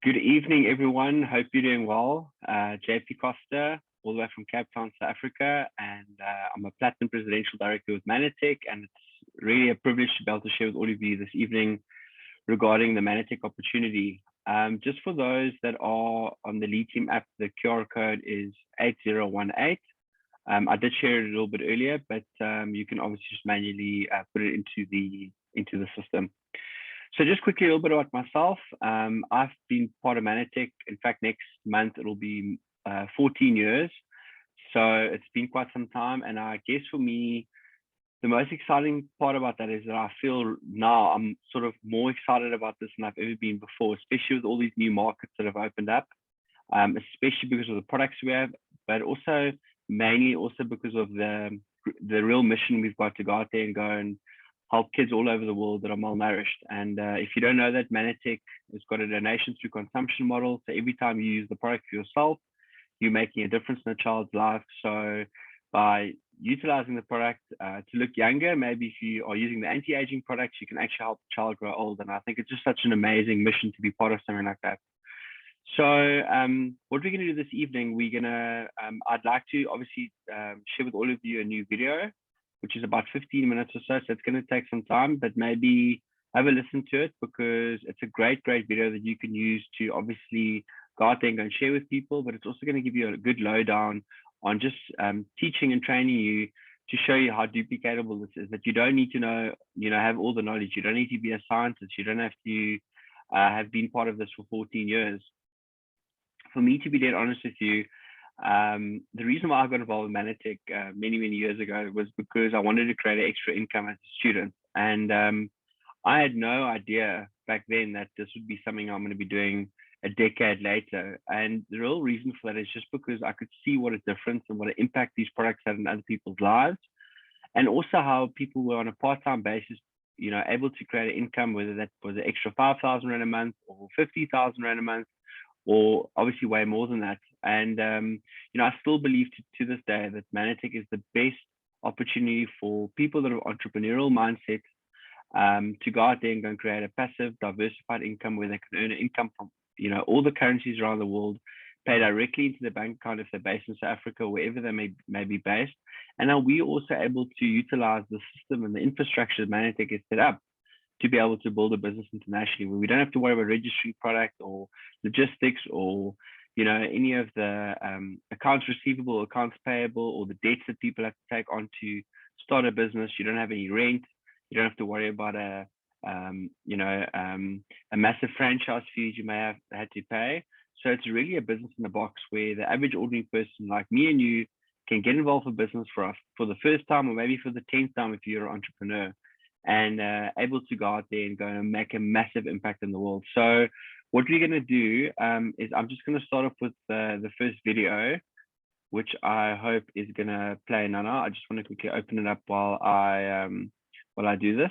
Good evening, everyone. Hope you're doing well. JP Koster, all the way from Cape Town, South Africa, and I'm a Platinum Presidential Director with Manatech, and it's really a privilege to be able to share with all of you this evening regarding the Manatech opportunity. Just for those that are on the Lead Team app, the QR code is 8018. I did share it a little bit earlier, but you can obviously just manually put it into the system. So just quickly, a little bit about myself. I've been part of Manatech. In fact, next month it'll be 14 years. So it's been quite some time. And I guess for me, the most exciting part about that is that I feel now I'm sort of more excited about this than I've ever been before, especially with all these new markets that have opened up, especially because of the products we have, but also mainly also because of the real mission we've got to go out there and go and help kids all over the world that are malnourished. And if you don't know that, Manatech has got a donation through consumption model. So every time you use the product for yourself, you're making a difference in a child's life. So by utilizing the product to look younger, maybe if you are using the anti-aging products, you can actually help the child grow old. And I think it's just such an amazing mission to be part of something like that. So what we're going to do this evening, I'd like to obviously share with all of you a new video, which is about 15 minutes or so. So it's going to take some time, but maybe have a listen to it because it's a great video that you can use to obviously go out there and go and share with people, but it's also going to give you a good lowdown on just teaching and training you to show you how duplicatable this is, that you don't need to know, have all the knowledge. You don't need to be a scientist. You don't have to have been part of this for 14 years. For me, to be dead honest with you, the reason why I got involved in Manatech many years ago was because I wanted to create an extra income as a student. And I had no idea back then that this would be something I'm going to be doing a decade later. And the real reason for that is just because I could see what a difference and what an impact these products had in other people's lives. And also how people were on a part-time basis, able to create an income, whether that was an extra 5,000 Rand a month or 50,000 Rand a month, or obviously way more than that. And, I still believe to this day that Manatech is the best opportunity for people that have entrepreneurial mindsets to go out there and go and create a passive, diversified income where they can earn an income from, all the currencies around the world, pay directly into their bank account if they're based in South Africa, or wherever they may be based. And now we're also able to utilize the system and the infrastructure that Manatech has set up to be able to build a business internationally, where we don't have to worry about registering product or logistics or any of the accounts receivable, accounts payable, or the debts that people have to take on to start a business. You don't have any rent. You don't have to worry about a massive franchise fees you may have had to pay. So it's really a business in the box where the average ordinary person like me and you can get involved in business for the first time, or maybe for the 10th time if you're an entrepreneur, and able to go out there and go and make a massive impact in the world. So what we're going to do is I'm just going to start off with the first video, which I hope is going to play now. I just want to quickly open it up while I do this.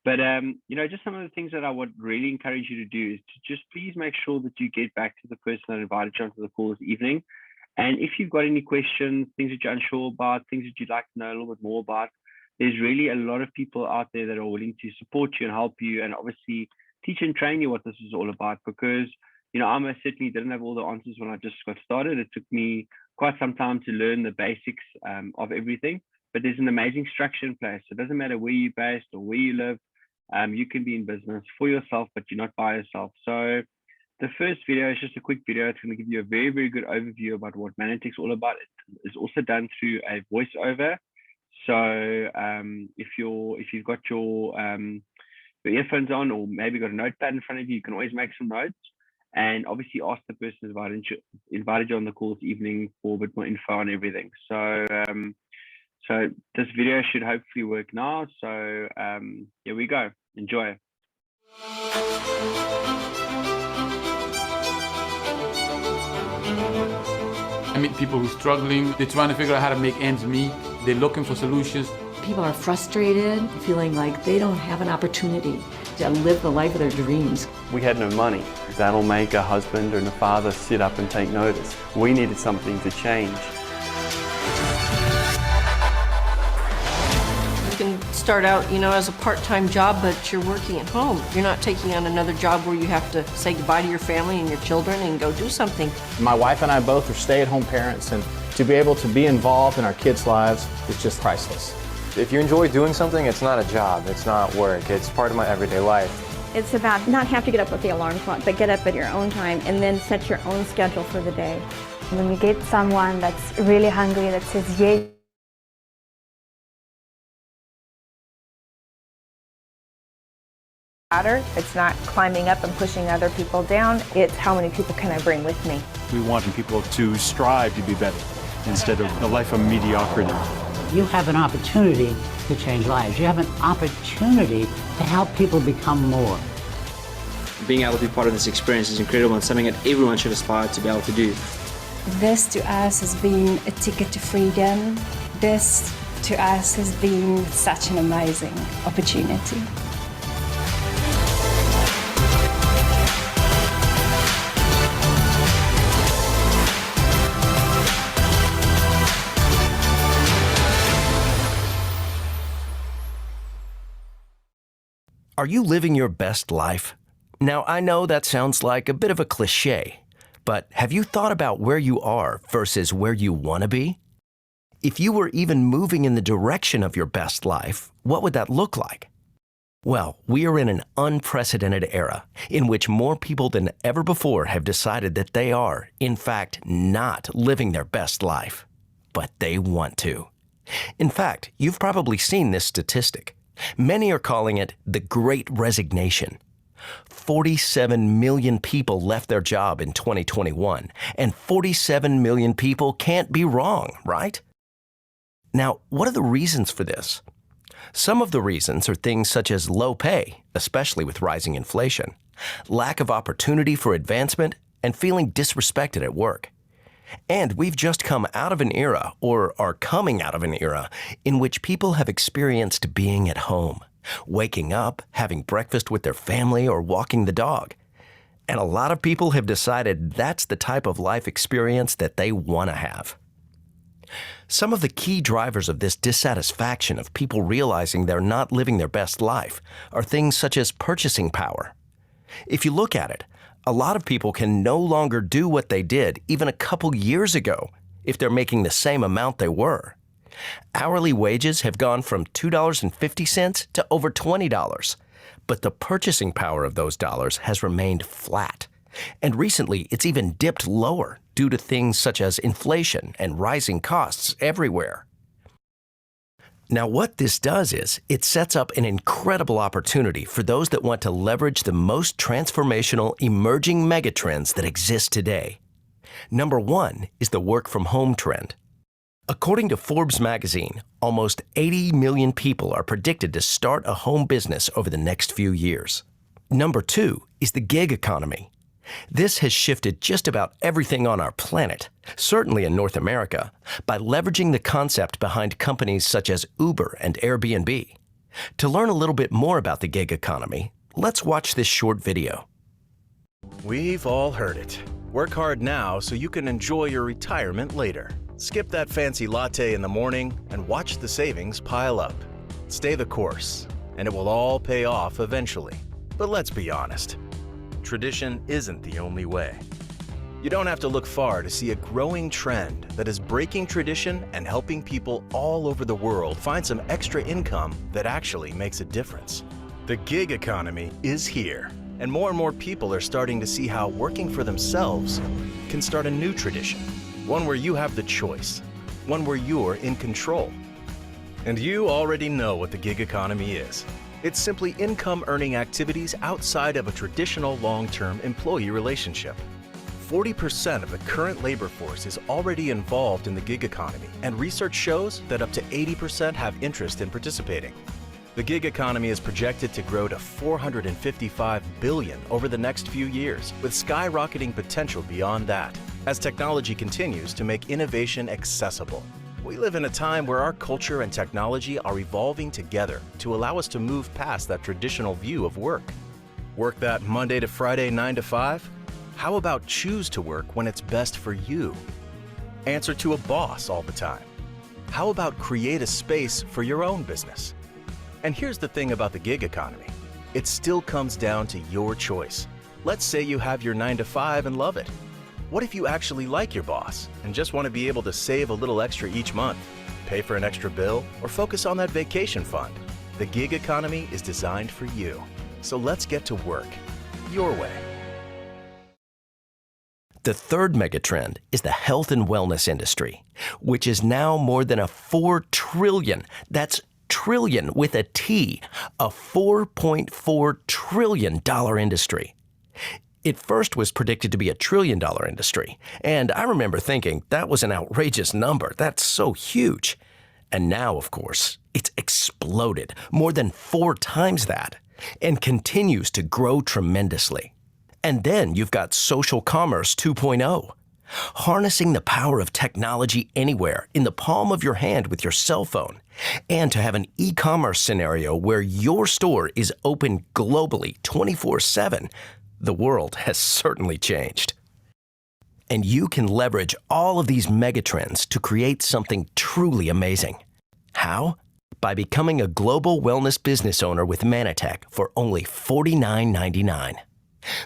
But, just some of the things that I would really encourage you to do is to just please make sure that you get back to the person that invited you onto the call this evening. And if you've got any questions, things that you're unsure about, things that you'd like to know a little bit more about, there's really a lot of people out there that are willing to support you and help you, and obviously teach and train you what this is all about. Because, I most certainly didn't have all the answers when I just got started. It took me quite some time to learn the basics of everything, but there's an amazing structure in place. So it doesn't matter where you're based or where you live. You can be in business for yourself, but you're not by yourself. So the first video is just a quick video. It's going to give you a very good overview about what Manatech's all about. It is also done through a voiceover. So if you've got your earphones on, or maybe got a notepad in front of you, you can always make some notes, and obviously ask the person who invited you on the call this evening for a bit more info on everything. So so this video should hopefully work now. So here we go. Enjoy. I meet people who are struggling. They're trying to figure out how to make ends meet. They're looking for solutions. People are frustrated, feeling like they don't have an opportunity to live the life of their dreams. We had no money. That'll make a husband and a father sit up and take notice. We needed something to change. You can start out, as a part-time job, but you're working at home. You're not taking on another job where you have to say goodbye to your family and your children and go do something. My wife and I both are stay-at-home parents, and to be able to be involved in our kids' lives is just priceless. If you enjoy doing something, it's not a job, it's not work, it's part of my everyday life. It's about not have to get up with the alarm clock, but get up at your own time and then set your own schedule for the day. When you get someone that's really hungry that says yes, it's not climbing up and pushing other people down, it's how many people can I bring with me. We want people to strive to be better instead of a life of mediocrity. You have an opportunity to change lives. You have an opportunity to help people become more. Being able to be part of this experience is incredible and something that everyone should aspire to be able to do. This to us has been a ticket to freedom. This to us has been such an amazing opportunity. Are you living your best life? Now, I know that sounds like a bit of a cliche, but have you thought about where you are versus where you want to be? If you were even moving in the direction of your best life, what would that look like? Well, we are in an unprecedented era in which more people than ever before have decided that they are, in fact, not living their best life, but they want to. In fact, you've probably seen this statistic. Many are calling it the Great Resignation. 47 million people left their job in 2021, and 47 million people can't be wrong, right? Now, what are the reasons for this? Some of the reasons are things such as low pay, especially with rising inflation, lack of opportunity for advancement, and feeling disrespected at work. And we've just come out of an era, or are coming out of an era, in which people have experienced being at home, waking up, having breakfast with their family, or walking the dog. And a lot of people have decided that's the type of life experience that they want to have. Some of the key drivers of this dissatisfaction of people realizing they're not living their best life are things such as purchasing power. If you look at it, a lot of people can no longer do what they did even a couple years ago if they're making the same amount they were. Hourly wages have gone from $2.50 to over $20, but the purchasing power of those dollars has remained flat. And recently, it's even dipped lower due to things such as inflation and rising costs everywhere. Now, what this does is it sets up an incredible opportunity for those that want to leverage the most transformational emerging megatrends that exist today. Number one is the work from home trend. According to Forbes magazine, almost 80 million people are predicted to start a home business over the next few years. Number two is the gig economy. This has shifted just about everything on our planet, certainly in North America, by leveraging the concept behind companies such as Uber and Airbnb. To learn a little bit more about the gig economy, let's watch this short video. We've all heard it. Work hard now so you can enjoy your retirement later. Skip that fancy latte in the morning and watch the savings pile up. Stay the course, and it will all pay off eventually. But let's be honest. Tradition isn't the only way. You don't have to look far to see a growing trend that is breaking tradition and helping people all over the world find some extra income that actually makes a difference. The gig economy is here, and more people are starting to see how working for themselves can start a new tradition, one where you have the choice, one where you're in control. And you already know what the gig economy is. It's simply income-earning activities outside of a traditional long-term employee relationship. 40% of the current labor force is already involved in the gig economy, and research shows that up to 80% have interest in participating. The gig economy is projected to grow to $455 billion over the next few years, with skyrocketing potential beyond that, as technology continues to make innovation accessible. We live in a time where our culture and technology are evolving together to allow us to move past that traditional view of work. Work that Monday to Friday 9 to 5? How about choose to work when it's best for you? Answer to a boss all the time? How about create a space for your own business? And here's the thing about the gig economy. It still comes down to your choice. Let's say you have your 9 to 5 and love it. What if you actually like your boss and just want to be able to save a little extra each month, pay for an extra bill, or focus on that vacation fund? The gig economy is designed for you. So let's get to work your way. The third megatrend is the health and wellness industry, which is now more than a $4 trillion, that's trillion with a T, a $4.4 trillion industry. It first was predicted to be a $1 trillion industry, and I remember thinking that was an outrageous number. That's so huge. And now, of course, it's exploded more than 4 times that and continues to grow tremendously. And then you've got social commerce 2.0, harnessing the power of technology anywhere in the palm of your hand with your cell phone, and to have an e-commerce scenario where your store is open globally 24/7. The world has certainly changed. And you can leverage all of these megatrends to create something truly amazing. How? By becoming a global wellness business owner with Manatech for only $49.99.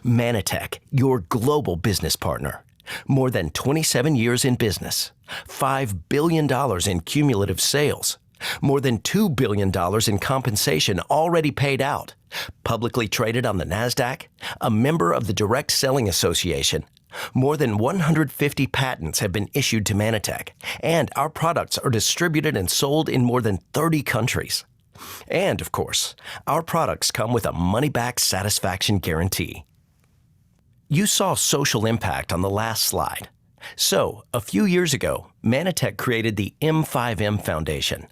Manatech, your global business partner. More than 27 years in business, $5 billion in cumulative sales, more than $2 billion in compensation already paid out, publicly traded on the NASDAQ, a member of the Direct Selling Association. More than 150 patents have been issued to Manatech, and our products are distributed and sold in more than 30 countries. And, of course, our products come with a money-back satisfaction guarantee. You saw social impact on the last slide. So, a few years ago, Manatech created the M5M Foundation.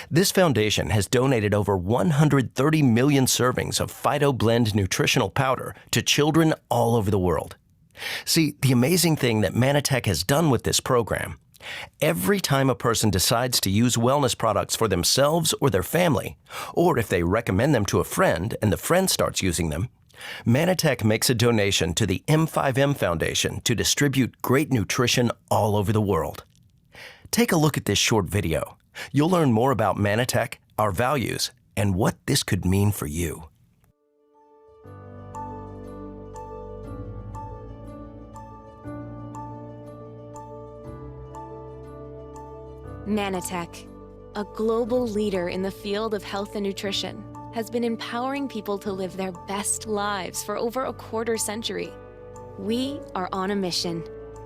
This foundation has donated over 130 million servings of Phyto Blend nutritional powder to children all over the world. See, the amazing thing that Manatech has done with this program, every time a person decides to use wellness products for themselves or their family, or if they recommend them to a friend and the friend starts using them, Manatech makes a donation to the M5M Foundation to distribute great nutrition all over the world. Take a look at this short video. You'll learn more about Manatech, our values, and what this could mean for you. Manatech, a global leader in the field of health and nutrition, has been empowering people to live their best lives for over a quarter century. We are on a mission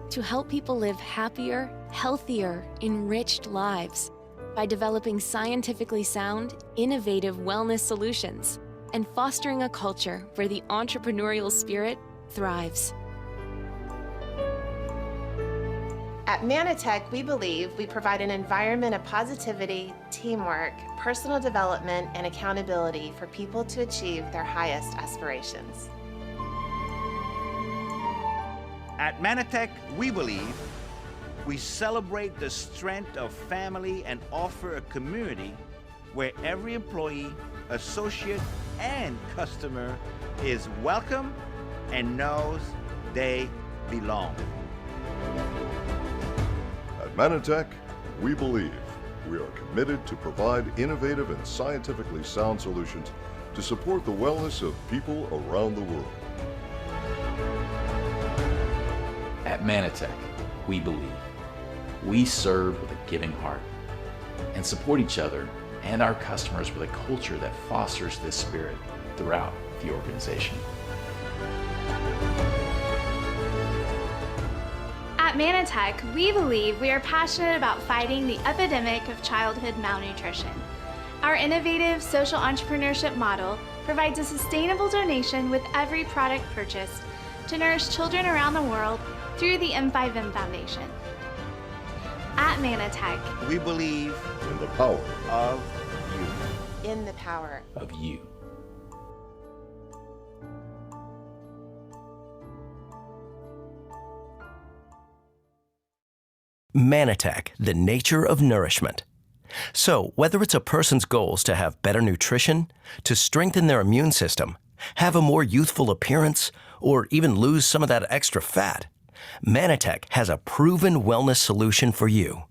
to help people live happier, healthier, enriched lives by developing scientifically sound, innovative wellness solutions and fostering a culture where the entrepreneurial spirit thrives. At Manatech, we believe we provide an environment of positivity, teamwork, personal development, and accountability for people to achieve their highest aspirations. At Manatech, we believe we celebrate the strength of family and offer a community where every employee, associate, and customer is welcome and knows they belong. At Manatech, we believe we are committed to provide innovative and scientifically sound solutions to support the wellness of people around the world. At Manatech, we believe we serve with a giving heart and support each other and our customers with a culture that fosters this spirit throughout the organization. At Manatech, we believe we are passionate about fighting the epidemic of childhood malnutrition. Our innovative social entrepreneurship model provides a sustainable donation with every product purchased to nourish children around the world through the M5M Foundation. At Manatech, we believe in the power of you. In the power of you. Manatech, the nature of nourishment. So, whether it's a person's goals to have better nutrition, to strengthen their immune system, have a more youthful appearance, or even lose some of that extra fat, Manatech has a proven wellness solution for you.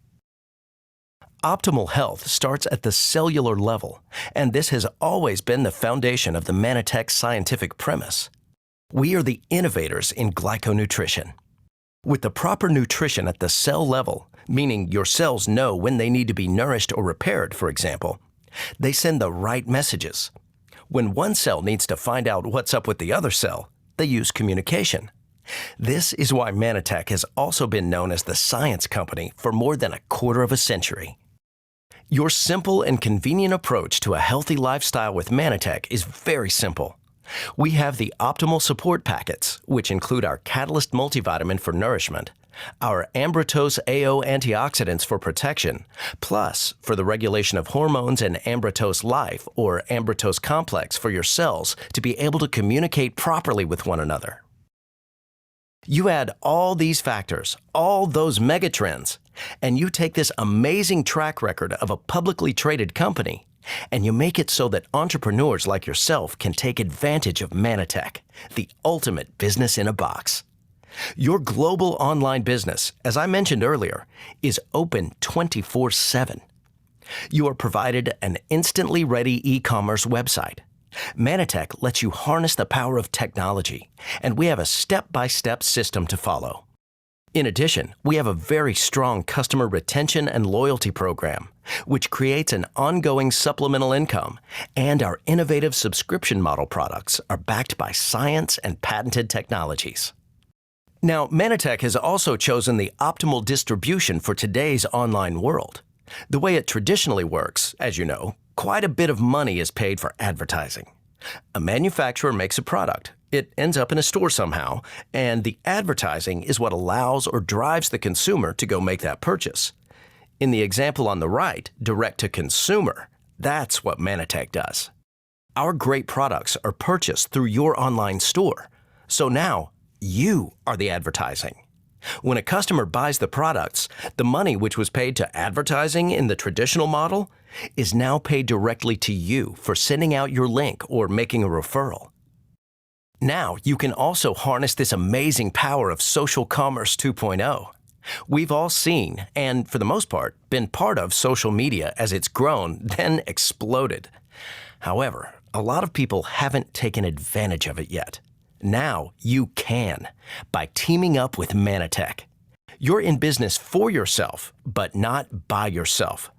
Optimal health starts at the cellular level, and this has always been the foundation of the Manitech scientific premise. We are the innovators in glyconutrition. With the proper nutrition at the cell level, meaning your cells know when they need to be nourished or repaired, for example, they send the right messages. When one cell needs to find out what's up with the other cell, they use communication. This is why Manitech has also been known as the science company for more than a quarter of a century. Your simple and convenient approach to a healthy lifestyle with Manitech is very simple. We have the optimal support packets, which include our Catalyst multivitamin for nourishment, our Ambritose AO antioxidants for protection, plus for the regulation of hormones and Ambritose Life or Ambritose Complex for your cells to be able to communicate properly with one another. You add all these factors, all those megatrends, and you take this amazing track record of a publicly traded company, and you make it so that entrepreneurs like yourself can take advantage of Manitech, the ultimate business in a box. Your global online business, as I mentioned earlier, is open 24/7. You are provided an instantly ready e-commerce website. Manitech lets you harness the power of technology, and we have a step-by-step system to follow. In addition, we have a very strong customer retention and loyalty program, which creates an ongoing supplemental income, and our innovative subscription model products are backed by science and patented technologies. Now, Manitech has also chosen the optimal distribution for today's online world. The way it traditionally works, as you know, quite a bit of money is paid for advertising. A manufacturer makes a product, it ends up in a store somehow, and the advertising is what allows or drives the consumer to go make that purchase. In the example on the right, direct to consumer, that's what Manitech does. Our great products are purchased through your online store, so now you are the advertising. When a customer buys the products, the money which was paid to advertising in the traditional model is now paid directly to you for sending out your link or making a referral. Now you can also harness this amazing power of social commerce 2.0. We've all seen, and for the most part, been part of social media as it's grown, then exploded. However, a lot of people haven't taken advantage of it yet. Now you can, by teaming up with Manitech. You're in business for yourself, but not by yourself.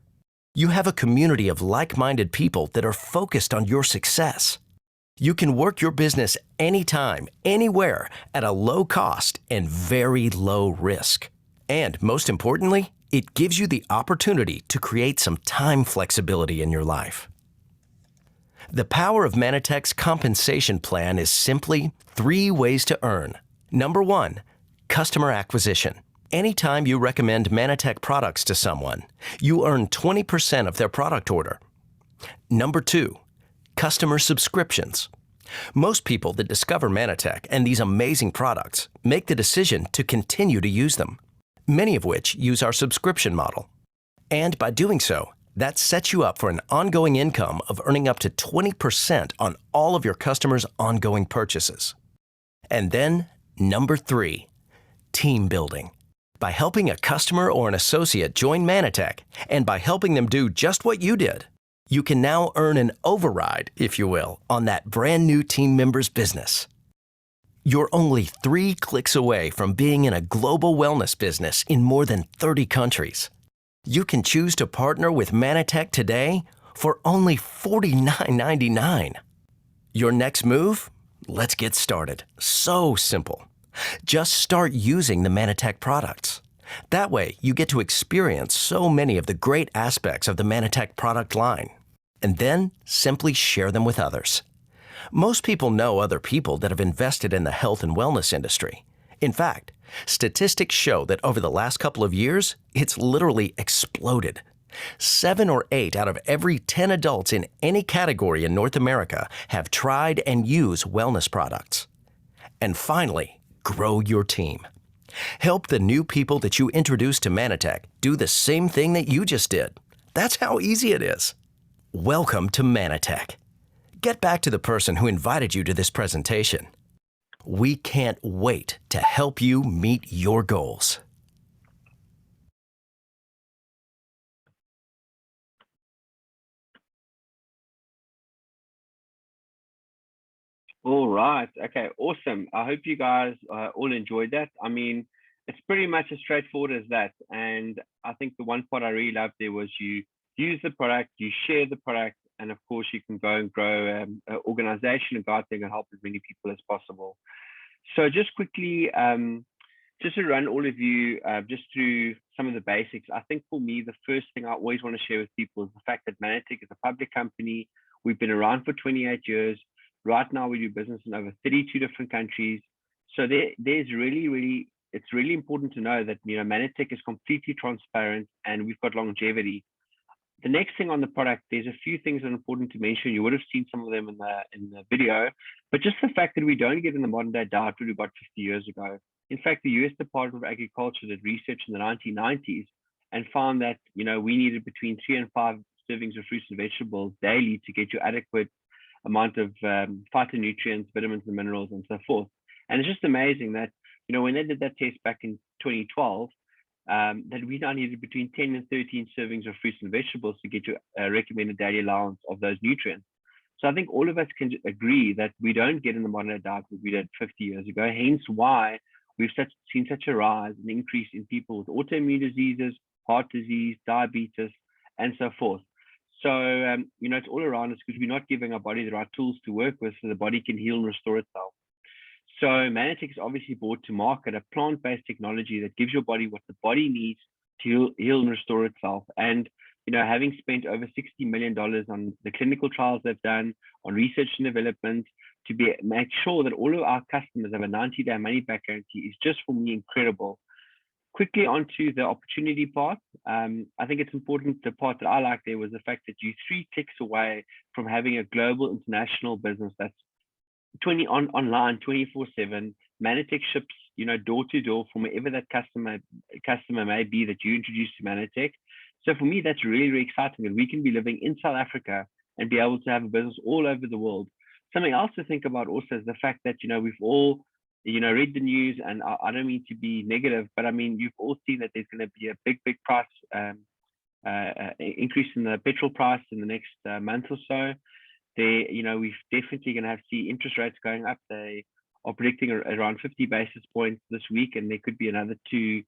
You have a community of like-minded people that are focused on your success. You can work your business anytime, anywhere, at a low cost and very low risk. And most importantly, it gives you the opportunity to create some time flexibility in your life. The power of Manitech's compensation plan is simply 3 ways to earn. Number 1, customer acquisition. Anytime you recommend Manitech products to someone, you earn 20% of their product order. Number 2, customer subscriptions. Most people that discover Manitech and these amazing products make the decision to continue to use them, many of which use our subscription model. And by doing so, that sets you up for an ongoing income of earning up to 20% on all of your customers' ongoing purchases. And then, number 3, team building. By helping a customer or an associate join Manitech, and by helping them do just what you did, you can now earn an override, if you will, on that brand new team member's business. You're only 3 clicks away from being in a global wellness business in more than 30 countries. You can choose to partner with Manitech today for only $49.99. Your next move? Let's get started. So simple. Just start using the Manitech products. That way, you get to experience so many of the great aspects of the Manitech product line, and then simply share them with others. Most people know other people that have invested in the health and wellness industry. In fact, statistics show that over the last couple of years, it's literally exploded. 7 or 8 out of every 10 adults in any category in North America have tried and use wellness products. And finally, grow your team. Help the new people that you introduce to Manitech do the same thing that you just did. That's how easy it is. Welcome to Manitech. Get back to the person who invited you to this presentation. We can't wait to help you meet your goals. All right. Okay. Awesome. I hope you guys all enjoyed that. I mean, it's pretty much as straightforward as that. And I think the one part I really loved there was you use the product, you share the product, and of course you can go and grow an organization and go out there and help as many people as possible. So just quickly, just to run all of you just through some of the basics. I think for me, the first thing I always want to share with people is the fact that Manatech is a public company. We've been around for 28 years. Right now, we do business in over 32 different countries. So there's really, it's really important to know that, you know, Manatech is completely transparent and we've got longevity. The next thing on the product, there's a few things that are important to mention. You would have seen some of them in the video, but just the fact that we don't get in the modern day diet really about 50 years ago. In fact, the US Department of Agriculture did research in the 1990s and found that, you know, we needed between 3 and 5 servings of fruits and vegetables daily to get your adequate amount of phytonutrients, vitamins and minerals and so forth. And it's just amazing that, you know, when they did that test back in 2012, that we now needed between 10 and 13 servings of fruits and vegetables to get your recommended daily allowance of those nutrients. So I think all of us can agree that we don't get in the modern diet that we did 50 years ago, hence why we've seen such a rise and increase in people with autoimmune diseases, heart disease, diabetes, and so forth. So, you know, it's all around us because we're not giving our body the right tools to work with so the body can heal and restore itself. So Manatech is obviously brought to market a plant-based technology that gives your body what the body needs to heal and restore itself. And, you know, having spent over $60 million on the clinical trials they've done, on research and development, to make sure that all of our customers have a 90-day money-back guarantee is just, for me, incredible. Quickly onto the opportunity part. I think it's important, the part that I like there was the fact that you're 3 clicks away from having a global international business that's online 24/7. Manatech ships, you know, door to door from wherever that customer may be that you introduce to Manatech. So for me, that's really, really exciting that we can be living in South Africa and be able to have a business all over the world. Something else to think about also is the fact that, you know, we've all, you know, read the news, and I don't mean to be negative, but I mean, you've all seen that there's going to be a big price increase in the petrol price in the next month or so. You know, we're definitely going to see interest rates going up. They are predicting around 50 basis points this week, and there could be another 2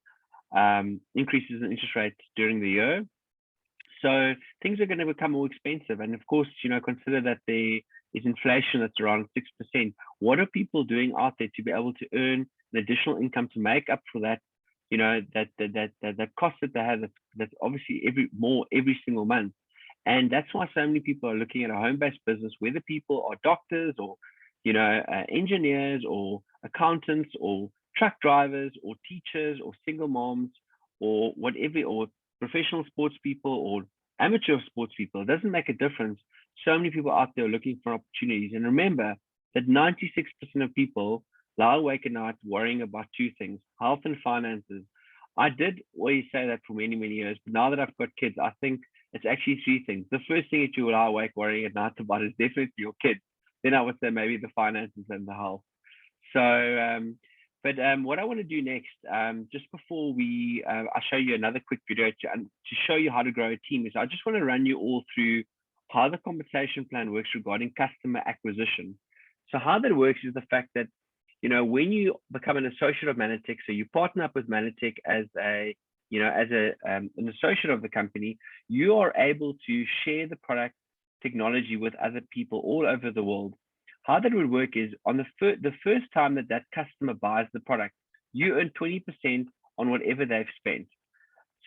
increases in interest rates during the year. So things are going to become more expensive. And of course, you know, consider that there is inflation that's around 6%. What are people doing out there to be able to earn an additional income to make up for that, you know, that cost that they have that's obviously every single month? And that's why so many people are looking at a home-based business, whether people are doctors or, you know, engineers or accountants or truck drivers or teachers or single moms or whatever, or professional sports people or amateur sports people. It doesn't make a difference. So many people out there are looking for opportunities. And remember that 96% of people lie awake at night worrying about 2 things: health and finances. I did always say that for many, many years, but now that I've got kids, I think it's actually 3 things. The first thing that you will lie awake worrying at night about is definitely your kids. Then I would say maybe the finances and the health. So, what I want to do next, just before I show you another quick video to show you how to grow a team, is I just want to run you all through how the compensation plan works regarding customer acquisition. So how that works is the fact that, you know, when you become an associate of Manatech, so you partner up with Manatech as an associate of the company, you are able to share the product technology with other people all over the world. How that would work is on the first time that customer buys the product, you earn 20% on whatever they've spent.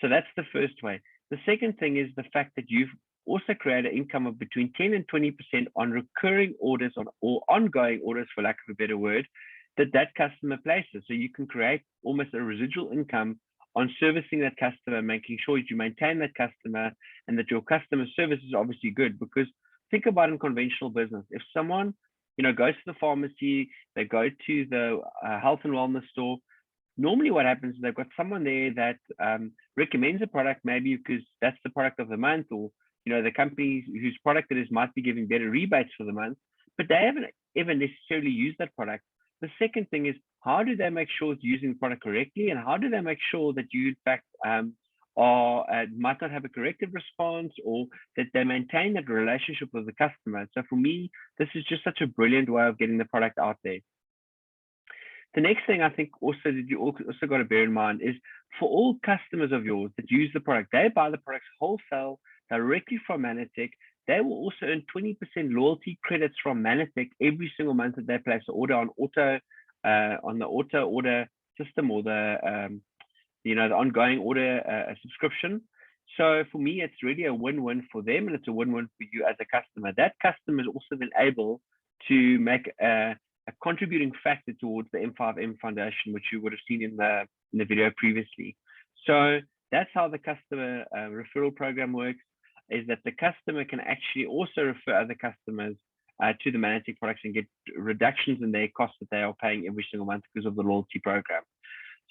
So that's the first way. The second thing is the fact that you've also created income of between 10 and 20% on recurring orders or ongoing orders, for lack of a better word, that customer places. So you can create almost a residual income on servicing that customer, making sure that you maintain that customer and that your customer service is obviously good. Because think about in conventional business, if someone, you know, goes to the pharmacy, they go to the health and wellness store, normally what happens is they've got someone there that recommends a product, maybe because that's the product of the month, or, you know, the company whose product it is might be giving better rebates for the month, but they haven't ever necessarily used that product. The second thing is, how do they make sure it's using the product correctly, and how do they make sure that you in fact might not have a corrective response, or that they maintain that relationship with the customer. So for me, this is just such a brilliant way of getting the product out there. The next thing I think also that you also got to bear in mind is for all customers of yours that use the product, they buy the products wholesale directly from Manatech. They will also earn 20% loyalty credits from Manatech every single month that they place an order on the auto order system, or the the ongoing order subscription. So for me, it's really a win-win for them, and it's a win-win for you as a customer. That customer is also then able to make a contributing factor towards the M5M Foundation, which you would have seen in the video previously. So that's how the customer referral program works, is that the customer can actually also refer other customers to the Manatech products and get reductions in their costs that they are paying every single month because of the loyalty program.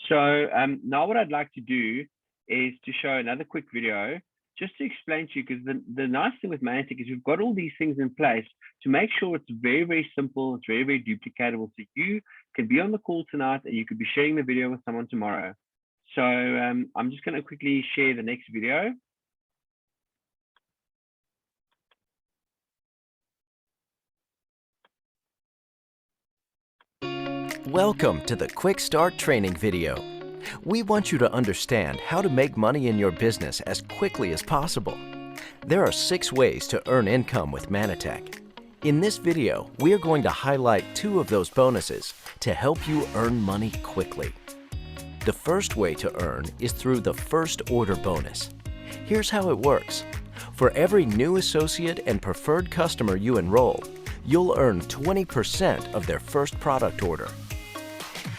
So now what I'd like to do is to show another quick video just to explain to you, because the nice thing with Manatech is we've got all these things in place to make sure it's very, very simple, it's very, very duplicatable. So you can be on the call tonight and you could be sharing the video with someone tomorrow. So I'm just going to quickly share the next video. Welcome to the Quick Start training video. We want you to understand how to make money in your business as quickly as possible. There are 6 ways to earn income with Manatech. In this video, we are going to highlight 2 of those bonuses to help you earn money quickly. The first way to earn is through the first order bonus. Here's how it works. For every new associate and preferred customer you enroll, you'll earn 20% of their first product order.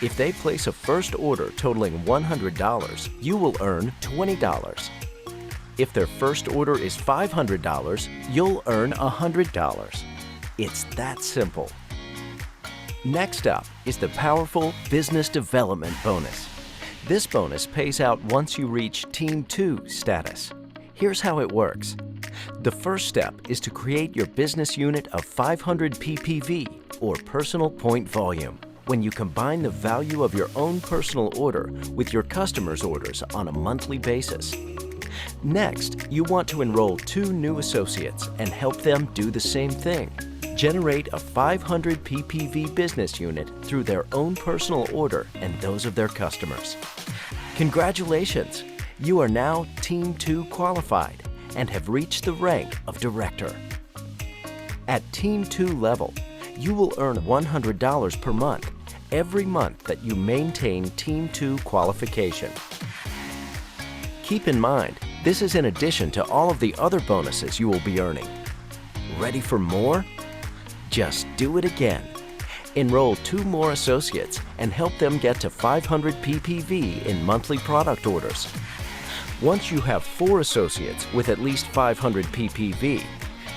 If they place a first order totaling $100, you will earn $20. If their first order is $500, you'll earn $100. It's that simple. Next up is the powerful Business Development Bonus. This bonus pays out once you reach Team 2 status. Here's how it works. The first step is to create your business unit of 500 PPV, or personal point volume, when you combine the value of your own personal order with your customers' orders on a monthly basis. Next, you want to enroll 2 new associates and help them do the same thing. Generate a 500 PPV business unit through their own personal order and those of their customers. Congratulations! You are now Team 2 qualified and have reached the rank of Director. At Team 2 level, you will earn $100 per month every month that you maintain Team 2 qualification. Keep in mind, this is in addition to all of the other bonuses you will be earning. Ready for more? Just do it again. Enroll 2 more associates and help them get to 500 PPV in monthly product orders. Once you have 4 associates with at least 500 PPV,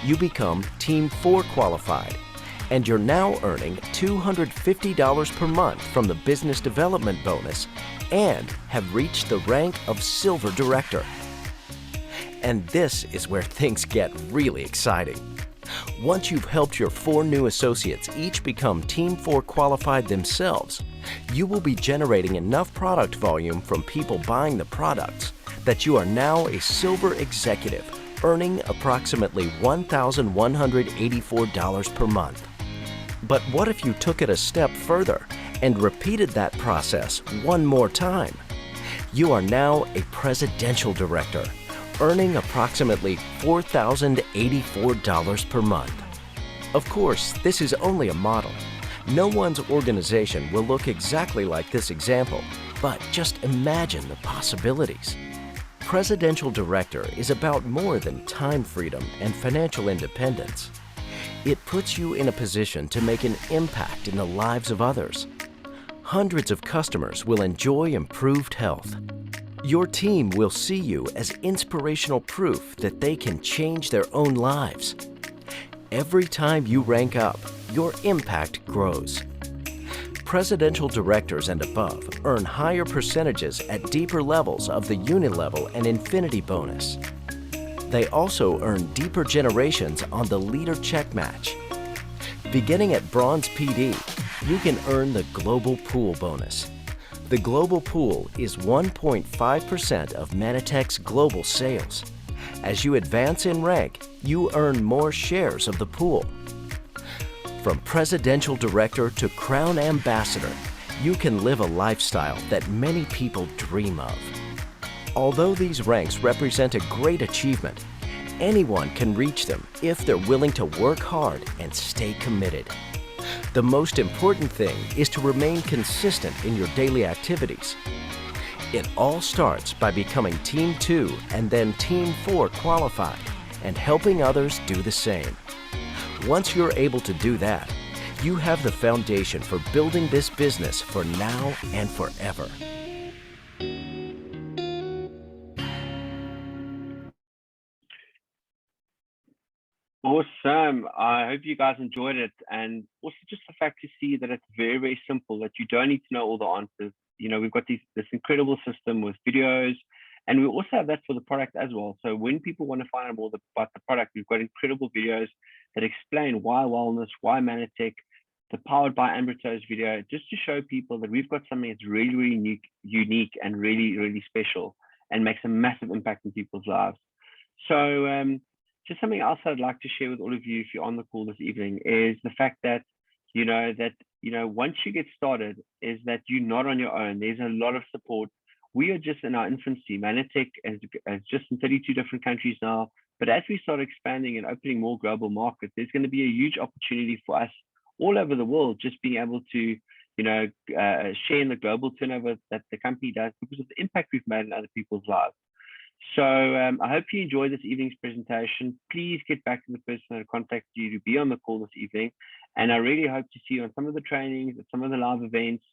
you become Team 4 qualified, and you're now earning $250 per month from the Business Development Bonus and have reached the rank of Silver Director. And this is where things get really exciting. Once you've helped your 4 new associates each become Team 4 qualified themselves, you will be generating enough product volume from people buying the products that you are now a Silver Executive, earning approximately $1,184 per month. But what if you took it a step further and repeated that process one more time? You are now a Presidential Director, earning approximately $4,084 per month. Of course, this is only a model. No one's organization will look exactly like this example, but just imagine the possibilities. Presidential Director is about more than time freedom and financial independence. It puts you in a position to make an impact in the lives of others. Hundreds of customers will enjoy improved health. Your team will see you as inspirational proof that they can change their own lives. Every time you rank up, your impact grows. Presidential Directors and above earn higher percentages at deeper levels of the Unilevel and Infinity bonus. They also earn deeper generations on the Leader Check Match. Beginning at Bronze PD, you can earn the Global Pool bonus. The global pool is 1.5% of Manitech's global sales. As you advance in rank, you earn more shares of the pool. From presidential director to crown ambassador, you can live a lifestyle that many people dream of. Although these ranks represent a great achievement, anyone can reach them if they're willing to work hard and stay committed. The most important thing is to remain consistent in your daily activities. It all starts by becoming Team 2 and then Team 4 qualified and helping others do the same. Once you're able to do that, you have the foundation for building this business for now and forever. Awesome. I hope you guys enjoyed it. And also just the fact to see that it's very, very simple, that you don't need to know all the answers. You know, we've got this incredible system with videos, and we also have that for the product as well. So when people want to find out more about the product, we've got incredible videos that explain why wellness, why Manitech, the Powered by Ambrito's video, just to show people that we've got something that's really, really unique and really, really special and makes a massive impact in people's lives. So just something else I'd like to share with all of you if you're on the call this evening is the fact that, once you get started, is that you're not on your own. There's a lot of support. We are just in our infancy. Manitech is just in 32 different countries now. But as we start expanding and opening more global markets, there's going to be a huge opportunity for us all over the world, just being able to, share in the global turnover that the company does because of the impact we've made in other people's lives. So I hope you enjoyed this evening's presentation. Please get back to the person that contacted you to be on the call this evening. And I really hope to see you on some of the trainings, at some of the live events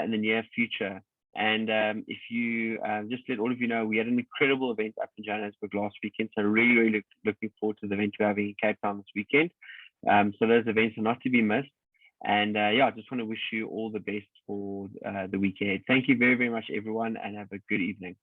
in the near future. And if you just let all of you know, we had an incredible event up in Johannesburg last weekend. So really, really looking forward to the event we're having in Cape Town this weekend. So those events are not to be missed. And I just want to wish you all the best for the week ahead. Thank you very, very much, everyone, and have a good evening.